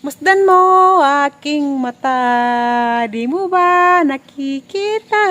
Masdan mo aking mata, di mo ba nakikita?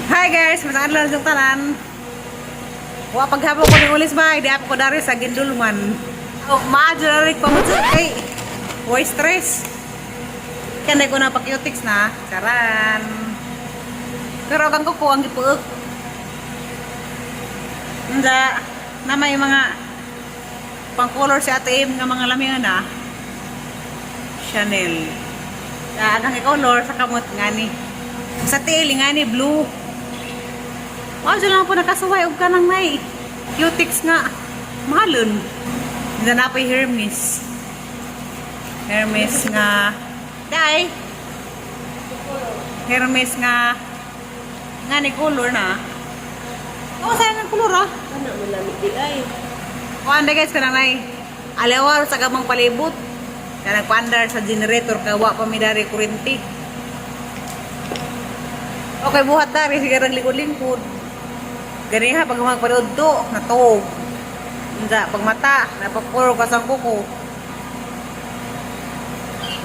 Hi guys, masang adlaw sa tanan. Wa paghapon ko ni ulis ba, di ako dari sa Gindulman. Oh, maadyo na rin pa mo kay way stress. Kanay ko na pakiutics na, charan. Pero kang ko ang gipuuk. Nda na may mga pang color si Ate Em nga mga lamingan na Chanel. Ang color sa kamot ngani. Sa tail ngani blue. Wow, lang po nakasuway og kanang nay. Cutics nga mahalon. Nda na pa Hermes. Hermes nga dai. Hermes nga ni color na. Oh, sayang ang color ah. Ano malamig di ay. Kuanda guys kanang nay. Alawar sa gamang palibot. Kanang kuandar sa generator kawa pa mi dari kuryente. Okay, buhat dari sigarang likod-lingkod. Gani ha pag magpanood to, natog. Nda pag mata, napapuro ka sang kuko.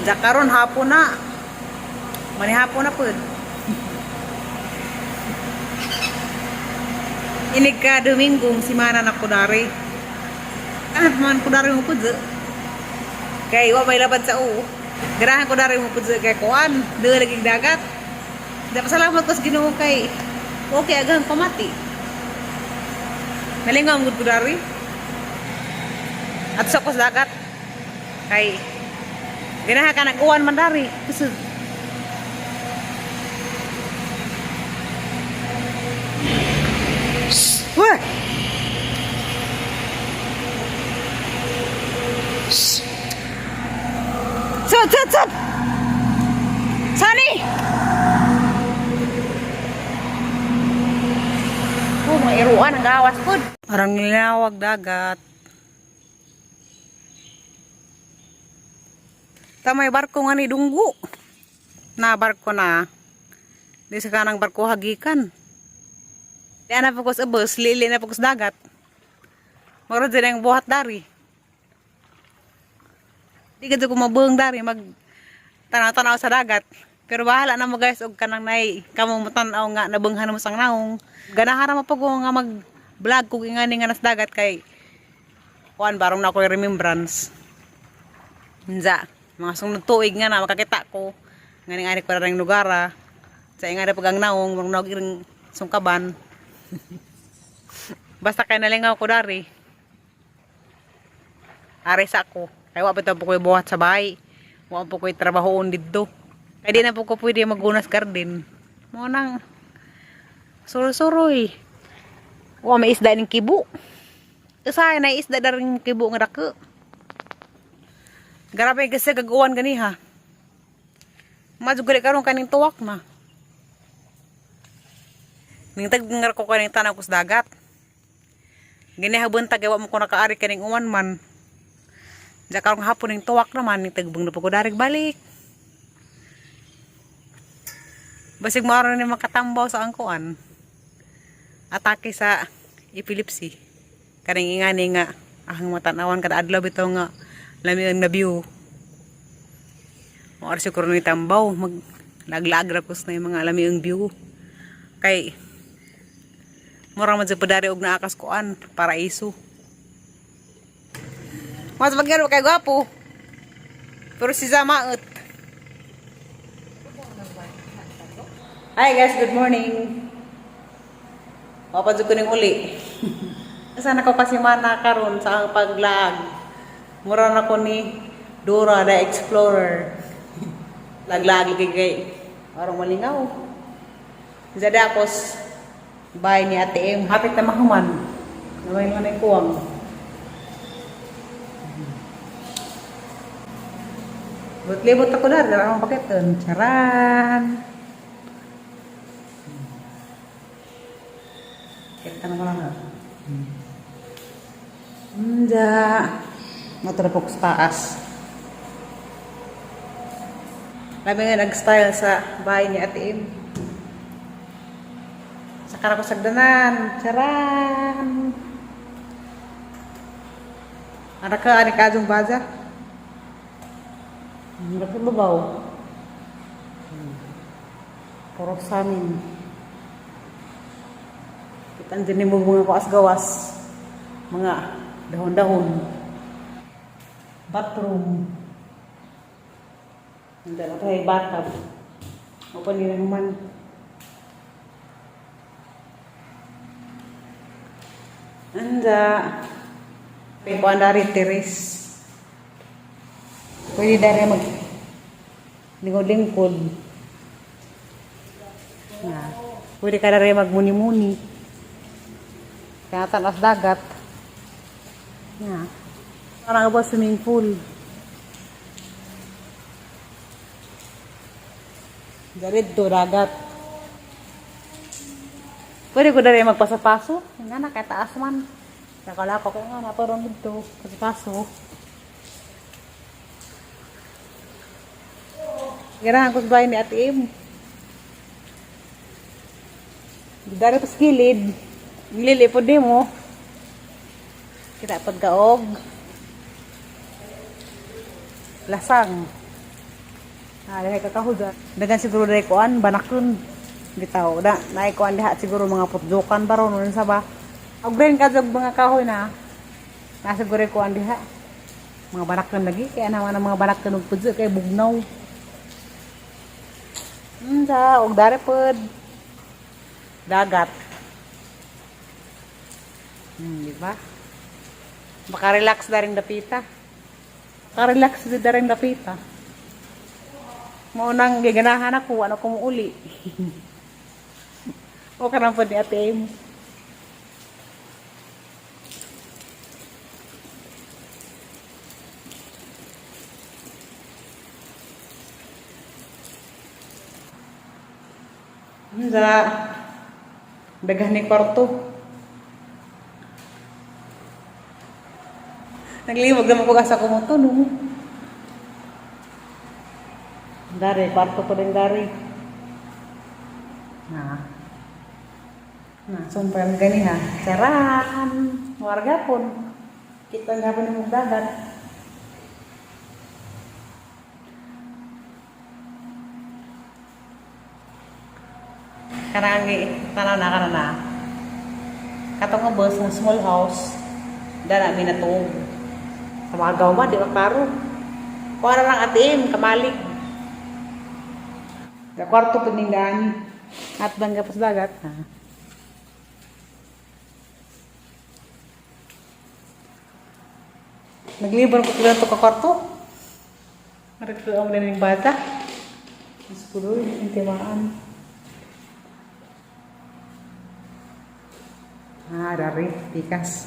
Nda karon hapon na. Mani hapon na pud. Inig ka Domingong simana na kudari. Man kudari mo pud. Kay wa may labad sa u. Ganahan kudari mo pud kay kuan, deul lagi dagat. Dapat salamat ko sa Ginoo kay okay agang pamati. Nalingaw mo kudari. At sa kus dagat. Kay ganahan ka nag-uwan man dari. Kusog. Wah. Sat. Sani. Oh, may iruan ang gawas pud. Parang nilawag dagat. Tamay barko nga ni dunggo. Na barko na. Di sa kanang barko hagikan. Di na po ko sa bus, lili na po ko sa dagat. Maro din ang buhat dari. Di ka ko mabuhang dari, mag tanaw-tanaw sa dagat. Pero bahala na mo guys, og kanang nay, kamong matanaw nga, nabunghan mo sang naong. Ganahan mo po ko nga mag-vlog kung ingani nga nas dagat kay kuan barong na ako remembrance. Nza, mga sunod tuig nga na, makakita ko. Ngani-ngani ko na rin lugara. Sa ingani pag ang naong, marong nagiring sungkaban. Basta kay nalingaw ko dari. Aris ako. Kaya wapit na po ko'y buhat sa bahay. Wapit po ko'y trabahoon dito. Kaya di na po ko pwede magunas garden. Mga nang suroy-suroy. Wala may isda ng kibo. Kasi na isda na rin kibo nga dako. Grabe kasi gagawan gani ha. Majugali karong kaning tuwak na. Ningtag ngar ko kaning tanaw ko sa dagat. Gani habuntag wa mo ko nakaari kaning uwan man. Ja karong hapon ning tuwak naman ningtag bang na po ko darig balik. Basig maro ni makatambaw sa angkuan. Atake sa epilepsy. Kaning ingani nga ahang matanawan kada adlaw bitaw nga lami na view. Mo arsi ko ni tambaw mag laglag ra kus na yung mga lami ang view. Kay mura man sa padari og naakas kuan para iso. Mas bagyan kay gwapo. Pero si Zamaot. Hi guys, good morning. Mapadyo ko ning uli. Sana ko pasimana karon sa ang paglag. Mura na ko ni Dora the Explorer. Laglag kay arong malingaw. Zada akos bahay ni Ate Em, hapit na mahuman. Naway nga na kuwang. Libot ako na, darang paketon. Charan! Kita na ko na. Nda. Matrapok sa taas. Labi nga nag-style sa bahay ni Ate Em. Sakara ko sagdanan. Charan. Anak ka, ani kajong baza. Bakit babaw? Puro sa amin. Kita din mo mga kaas-gawas. Mga dahon-dahon. Bathroom. Hindi na tayo bathtub. O pa nila naman. Anda. Pwede anda rin teres. Pwede dari mag lingkod-lingkod. Nah, pwede ka dari magmuni-muni. Kaya talas dagat. Nah, parang ba swimming pool. Dari do dagat. Pwede ko dari magpaso-paso. Nga na, kaya taas man. Nakala ko kaya nga, naparong dito. Paso-paso. Ganahan ko sa bahay ni Ate Im. Dari pa sa gilid. Nililipod din mo. Kita pagkaog. Lasang. Dahil kakahuda. Dagan siguro dari kuan, banak yun. Bitaw. Naikuan diha siguro mga putjukan baro nun sa ba. Agbrain ka mga kahoy na. Nasiguro kuan diha. Mga banak yun lagi. Kaya naman ang mga banak yun putjo kay bugnaw. Og dari pod. Dagat. Di ba? Maka-relax daring dapita. Maka-relax daring dapita. Maunang giganahan ako, ano kung uli. O ka nang po ni Ate Im. Daghan ni kwarto. Nagliwag naman ko asa ko mo to, no? Dari, kwarto ko din dari. Sumpah gani ha. Charan! Warga pun. Kita nga pa ng dagat. Karang tanaw na. Katong nga bus ng small house. Dala mi natong. Sa mga gawma, di ba klaro? Kuha lang Ate Im, kamalig. Da kwarto peninggalan at bangga pas dagat. Naglibor ko kailan to ka kwarto. Marit ko ang daning bata. Iskulo, yung timaan. Dari pikas.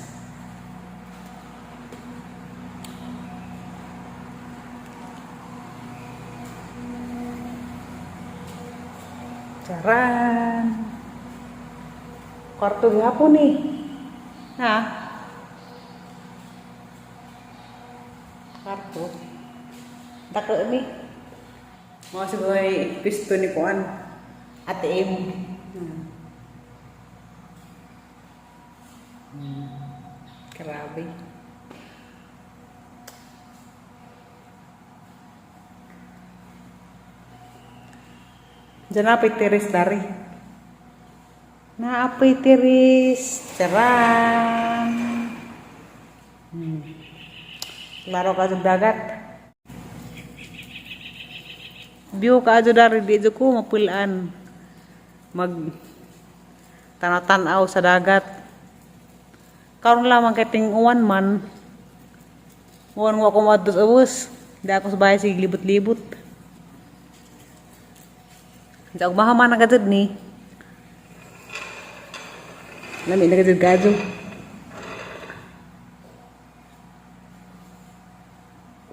Charan. Kwarto gihapon nih. Kwarto. Dako ni. Mau siguro pisto ni kuan. Ate Im. Grabe. Diyan napay teres dari. Naapay teres. Charan. Klaro ka sa dagat. View ka ajo dari di ko mapulaan. Mag tanaw-tanaw sa dagat. Karon lamang kating uwan man. Uwan mo ako madus awus. Di ako sa bahay sige libot-libot. Di ako mahaman na gajad ni. Lami na gajad gajo.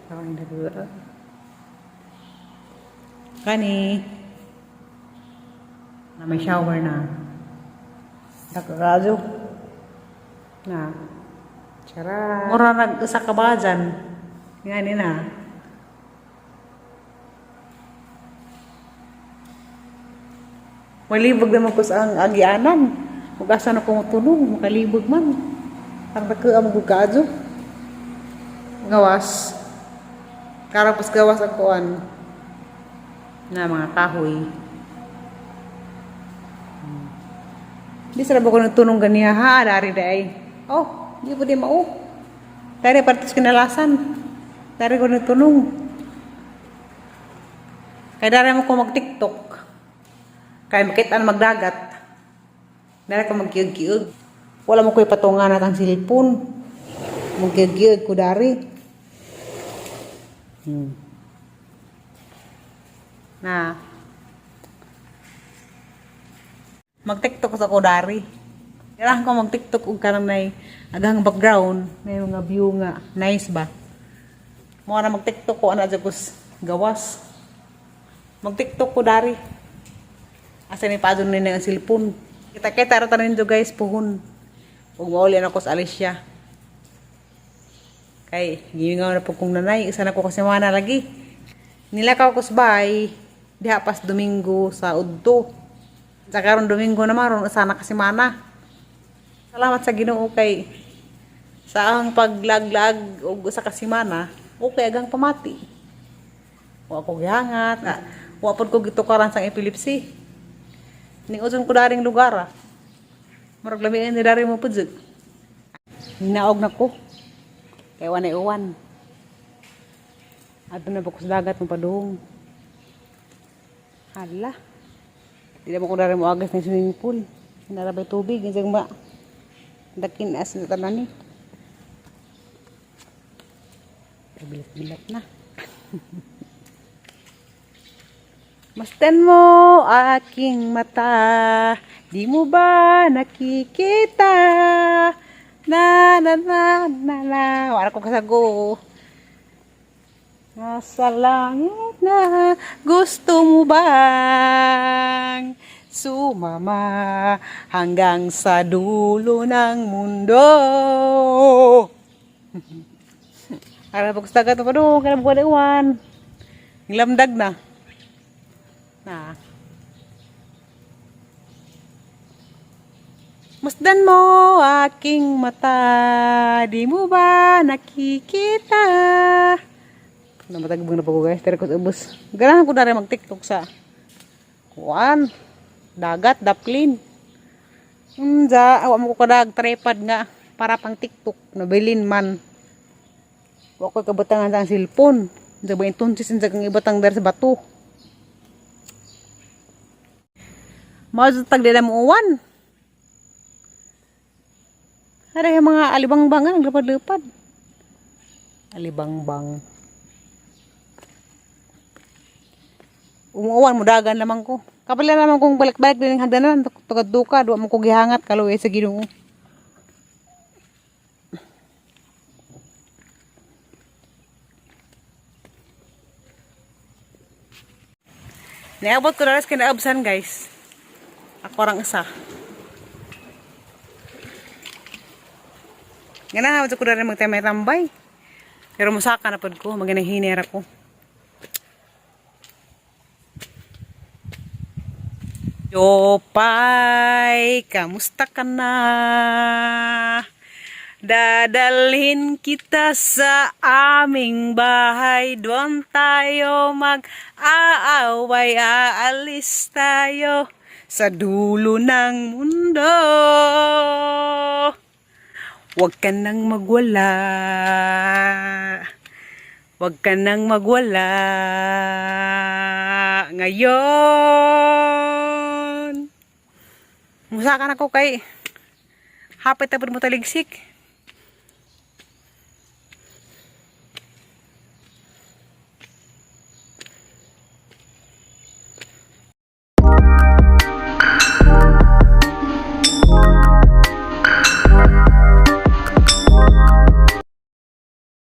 Kawan na gajad. Kani. Na may shower na. Nakagajo. Cara. Mura nag-usa ka ba dyan? Yan na. Malibog naman ko sa ang agianan. Kung asa na kong tulong, makalibog man. Parang nagkaamag ko kaadyo. Gawas. Karapos gawas ang kuan na mga kahoy. Di sarap ako nagtunong ganiya ha, dari day. Oh, di po di mao. Dari partis kinalasan. Dari ko nagtunong. Kaya dari mo ko mag-TikTok. Kaya makita na magdagat. Dari ko mag-giyog-giyog. Wala mo ko ipatungan at ang silipon. Mag-giyog-giyog ko dari. Na mag-TikTok sa ko dari. Kailangan ko mag-TikTok ug kanang nay agang background, may mga view nga nice ba. Mo na mag-TikTok ko ana jagos gawas. Mag-TikTok ko dari. Asa ni padon ni ang cellphone. Kita-kita ra tanan jo guys puhon. Ug mauli na ko sa Alicia. Kay gimingaw na po kong nanay, isa na ko kasi mana lagi. Nilakaw ko sa bahay, diha pas Domingo sa Udto. Sa karon Domingo na maron, sana kasi mana. Salamat sa Ginoo kay sa ang paglaglag og sa kasimana, okay agang pamati. Wa ko gihangat, wa pod ko gitukaran sang epilepsy. Ning uzon ko daring lugar. Murag lamian ni dari mo pud. Hinaog na ko. Kay wanay uwan. Adto na ba ko sa dagat ng padung. Hala. Di na ko dari mo agas ng swimming pool. Narabay tubig. Isang ba? Dakin as na tanan ni. Bilat-bilat na. Masdan mo aking mata. Di mo ba nakikita? Na na na na na. Wala ko kasago. Nasa langit na gusto mo bang sumama hanggang sa dulo ng mundo? Ara pag stagat pa do, kaya mo iwan. Nglamdag na. Na. Masdan mo aking mata, di mo ba nakikita? Namatagbang na po guys, tira ko sa ubos. Ganahan ko na rin mag-TikTok sa kuan, dagat, daplin. Awa mo ko kadag, tripod nga, para pang TikTok, nabilin man. Huwag ko kabatangan sa cellphone. Diba yung tunsis sa kang ibatang dari sa bato. Mazutag din mo uwan. Ada yung mga alibang-bang ang lapad-lapad. Alibang-bang. Umuuwan mo dagan lamang ko. Kapila naman kong balik-balik din ang hagdanan. Tugad-duka. Duwa mo ko gihangat. Kaluwi sa Ginoo. Niabot ko na rin kinaabsan guys. Ako orang isa. Ganahan ko na rin magtamay-tambay. Pero musaka na pod ko. Maganahiner ako. Jopay, kamusta ka na? Dadalhin kita sa aming bahay. Doon tayo mag-aaway. Aalis tayo sa dulo ng mundo. Huwag ka nang magwala. Huwag ka nang magwala. Ngayon. Musa ka na ko kay hapit na po mo taligsik.